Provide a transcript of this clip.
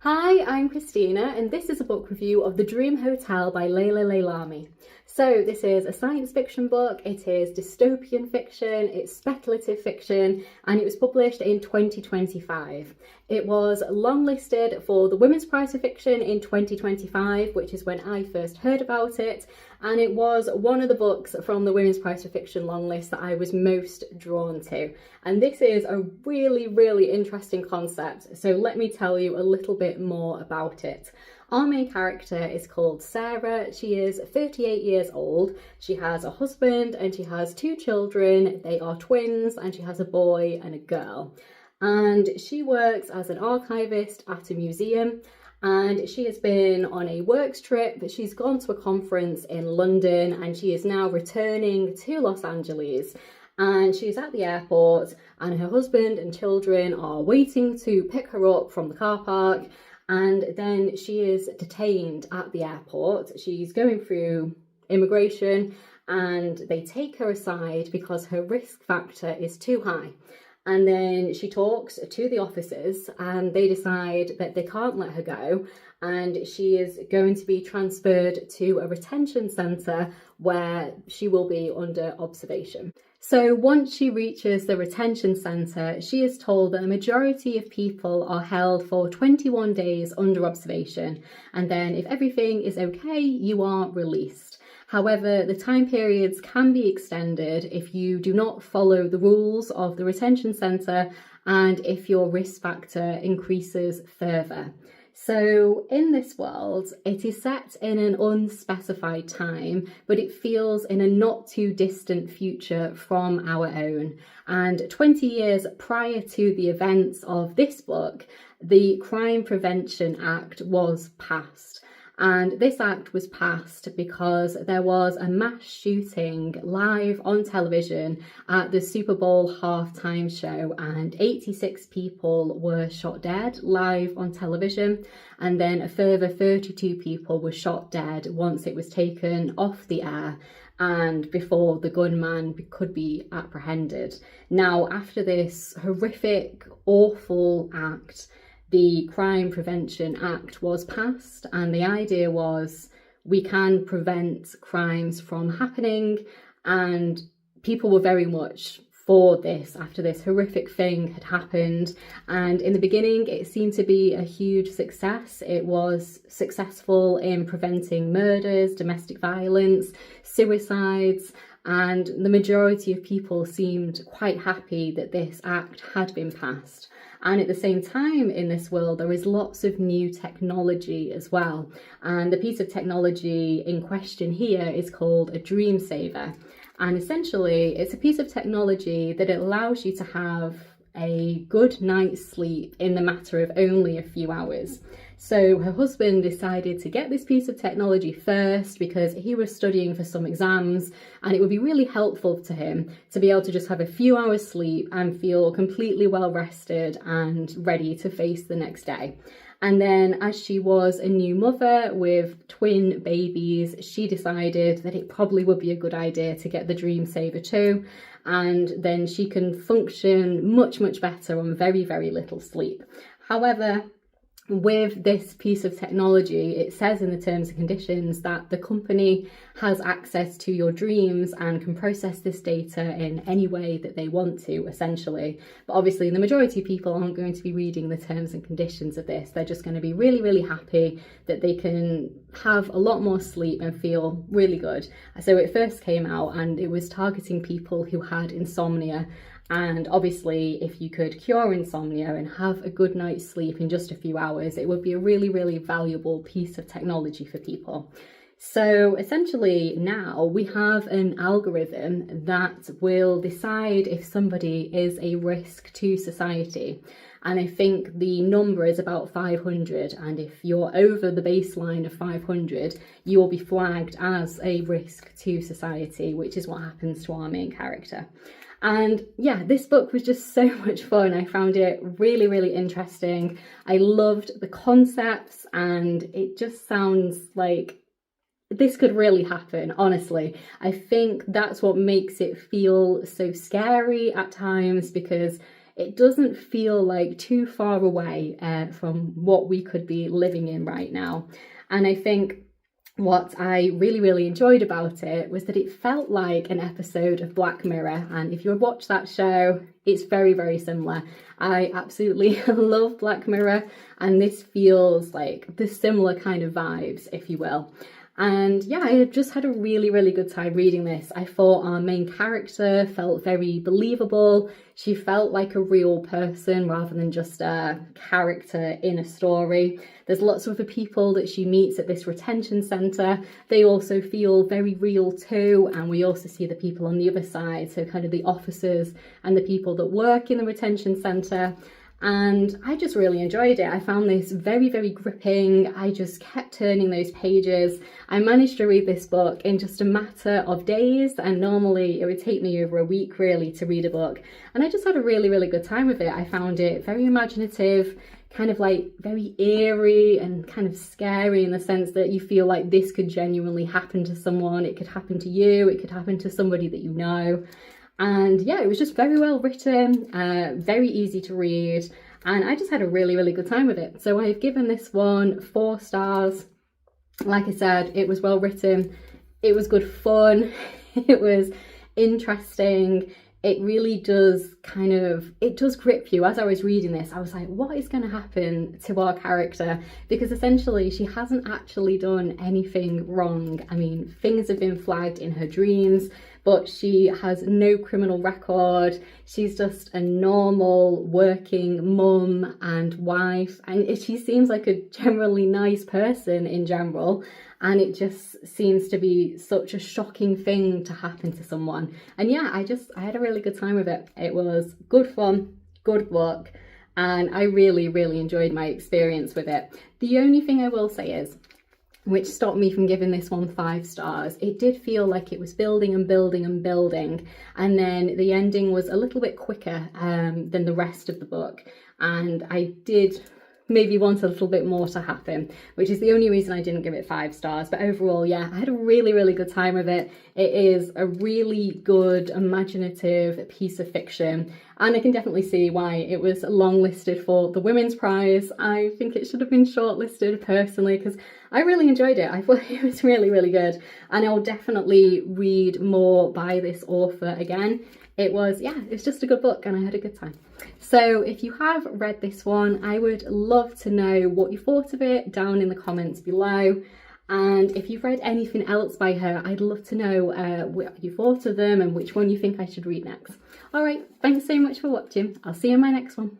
Hi, I'm Christina and this is a book review of The Dream Hotel by Laila Lalami. So this is a science fiction book, it is dystopian fiction, it's speculative fiction, and it was published in 2025. It was longlisted for the Women's Prize for Fiction in 2025, which is when I first heard about it, and it was one of the books from the Women's Prize for Fiction longlist that I was most drawn to. And this is a really interesting concept, so let me tell you a little bit more about it. Our main character is called Sarah. She is 38 years old. She has a husband and she has two children. They are twins and she has a boy and a girl. And she works as an archivist at a museum, and she has been on a works trip. She's gone to a conference in London and she is now returning to Los Angeles. And she's at the airport and her husband and children are waiting to pick her up from the car park. And then she is detained at the airport. She's going through immigration and they take her aside because her risk factor is too high. And then she talks to the officers and they decide that they can't let her go, and she is going to be transferred to a retention centre where she will be under observation. So once she reaches the retention centre, she is told that the majority of people are held for 21 days under observation, and then if everything is okay, you are released. However, the time periods can be extended if you do not follow the rules of the retention centre and if your risk factor increases further. So in this world, it is set in an unspecified time, but it feels in a not too distant future from our own. And 20 years prior to the events of this book, the Crime Prevention Act was passed. And this act was passed because there was a mass shooting live on television at the Super Bowl halftime show, and 86 people were shot dead live on television, and then a further 32 people were shot dead once it was taken off the air and before the gunman could be apprehended. Now, after this horrific, awful act, the Crime Prevention Act was passed, and the idea was we can prevent crimes from happening, and people were very much for this after this horrific thing had happened. And in the beginning it seemed to be a huge success. It was successful in preventing murders, domestic violence, suicides, and the majority of people seemed quite happy that this act had been passed. And at the same time, in this world, there is lots of new technology as well. And the piece of technology in question here is called a DreamSaver. And essentially, it's a piece of technology that allows you to have a good night's sleep in the matter of only a few hours. So her husband decided to get this piece of technology first because he was studying for some exams, and it would be really helpful to him to be able to just have a few hours sleep and feel completely well rested and ready to face the next day. And then as she was a new mother with twin babies, she decided that it probably would be a good idea to get the DreamSaver too. And then she can function much better on very little sleep. However, with this piece of technology, it says in the terms and conditions that the company has access to your dreams and can process this data in any way that they want to, essentially. But obviously the majority of people aren't going to be reading the terms and conditions of this. They're just going to be really happy that they can have a lot more sleep and feel really good. So it first came out and it was targeting people who had insomnia. And obviously, if you could cure insomnia and have a good night's sleep in just a few hours, it would be a really valuable piece of technology for people. So essentially now we have an algorithm that will decide if somebody is a risk to society. And I think the number is about 500. And if you're over the baseline of 500, you will be flagged as a risk to society, which is what happens to our main character. And yeah, this book was just so much fun. I found it really interesting. I loved the concepts and it just sounds like this could really happen, honestly. I think that's what makes it feel so scary at times, because it doesn't feel like too far away from what we could be living in right now. And I think what I really enjoyed about it was that it felt like an episode of Black Mirror, and if you watch that show, it's very similar. I absolutely love Black Mirror, and this feels like the similar kind of vibes, if you will. And yeah, I just had a really good time reading this. I thought our main character felt very believable. She felt like a real person rather than just a character in a story. There's lots of other people that she meets at this retention centre. They also feel very real too. And we also see the people on the other side, so kind of the officers and the people that work in the retention centre. And I just really enjoyed it. I found this very gripping. I just kept turning those pages. I managed to read this book in just a matter of days, and normally it would take me over a week really to read a book. And I just had a really good time with it. I found it very imaginative, kind of like very eerie and kind of scary in the sense that you feel like this could genuinely happen to someone. It could happen to you, it could happen to somebody that you know. And yeah, it was just very well written, very easy to read, and I just had a really good time with it. So I've given this one 4 stars. Like I said, it was well written, it was good fun, it was interesting. It really does it does grip you. As I was reading this, I was like, what is going to happen to our character? Because essentially she hasn't actually done anything wrong. I mean, things have been flagged in her dreams, but she has no criminal record. She's just a normal working mum and wife, and she seems like a generally nice person in general. And it just seems to be such a shocking thing to happen to someone. And yeah, I had a really good time with it. It was good fun, good book, and I really enjoyed my experience with it. The only thing I will say is, which stopped me from giving this one 5 stars, it did feel like it was building, and then the ending was a little bit quicker than the rest of the book, and I did maybe want a little bit more to happen, which is the only reason I didn't give it 5 stars. But overall, yeah, I had a really good time with it. It is a really good, imaginative piece of fiction, and I can definitely see why it was longlisted for the Women's Prize. I think it should have been shortlisted personally, because I really enjoyed it. I thought it was really good, and I'll definitely read more by this author again. It was just a good book, and I had a good time. So if you have read this one, I would love to know what you thought of it down in the comments below. And if you've read anything else by her, I'd love to know what you thought of them and which one you think I should read next. All right, thanks so much for watching. I'll see you in my next one.